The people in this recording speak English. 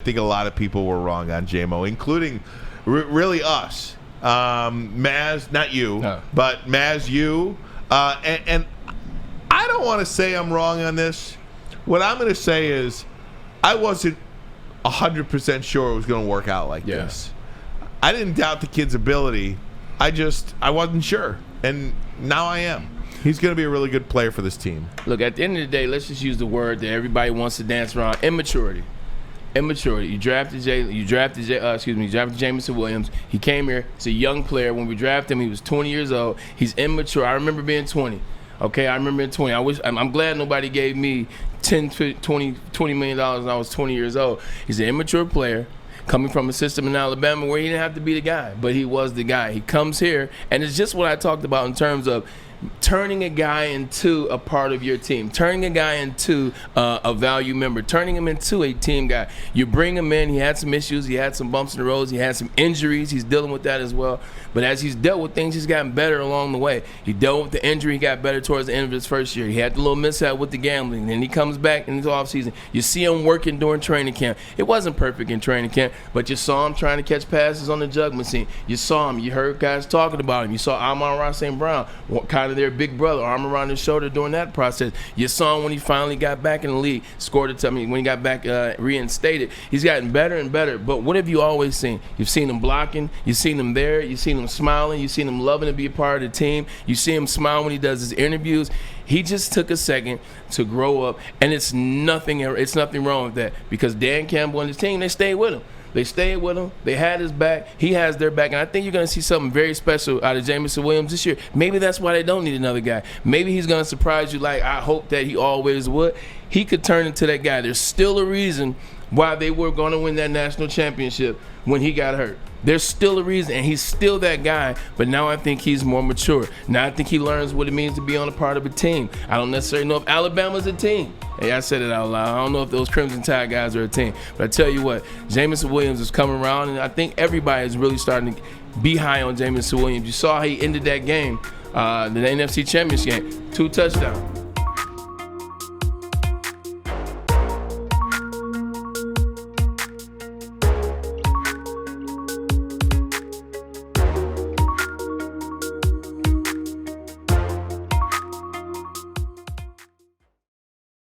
think a lot of people were wrong on J-Mo, including really us. Maz, not you, but Maz, you. And I don't want to say I'm wrong on this. What I'm going to say is I wasn't 100% sure it was going to work out like this. I didn't doubt the kid's ability. I wasn't sure. And now I am. He's going to be a really good player for this team. Look, at the end of the day, let's just use the word that everybody wants to dance around: immaturity. You drafted Jameson Williams. He came here. He's a young player. When we drafted him, he was 20 years old. He's immature. I remember being 20. Okay, I remember being 20. I'm glad nobody gave me $20 million when I was 20 years old. He's an immature player coming from a system in Alabama where he didn't have to be the guy, but he was the guy. He comes here, and it's just what I talked about in terms of turning a guy into a part of your team, turning a guy into a value member, turning him into a team guy. You bring him in, he had some issues, he had some bumps in the road, he had some injuries, he's dealing with that as well. But as he's dealt with things, he's gotten better along the way. He dealt with the injury, he got better towards the end of his first year. He had the little mishap with the gambling, then he comes back in his offseason. You see him working during training camp. It wasn't perfect in training camp, but you saw him trying to catch passes on the jug machine. You saw him, you heard guys talking about him. You saw Amon-Ra St. Brown, kind of their big brother, arm around his shoulder during that process. You saw him when he finally got back in the league, when he got back reinstated. He's gotten better and better. But what have you always seen? You've seen him blocking. You've seen him there. You've seen him smiling. You've seen him loving to be a part of the team. You see him smile when he does his interviews. He just took a second to grow up, and it's nothing wrong with that, because Dan Campbell and his team, they stayed with him. They stayed with him. They had his back. He has their back. And I think you're going to see something very special out of Jameson Williams this year. Maybe that's why they don't need another guy. Maybe he's going to surprise you like I hope that he always would. He could turn into that guy. There's still a reason why they were going to win that national championship when he got hurt. There's still a reason, and he's still that guy, but now I think he's more mature. Now I think he learns what it means to be on a part of a team. I don't necessarily know if Alabama's a team. Hey, I said it out loud. I don't know if those Crimson Tide guys are a team. But I tell you what, Jameson Williams is coming around, and I think everybody is really starting to be high on Jameson Williams. You saw how he ended that game, the NFC Championship game, 2 touchdowns.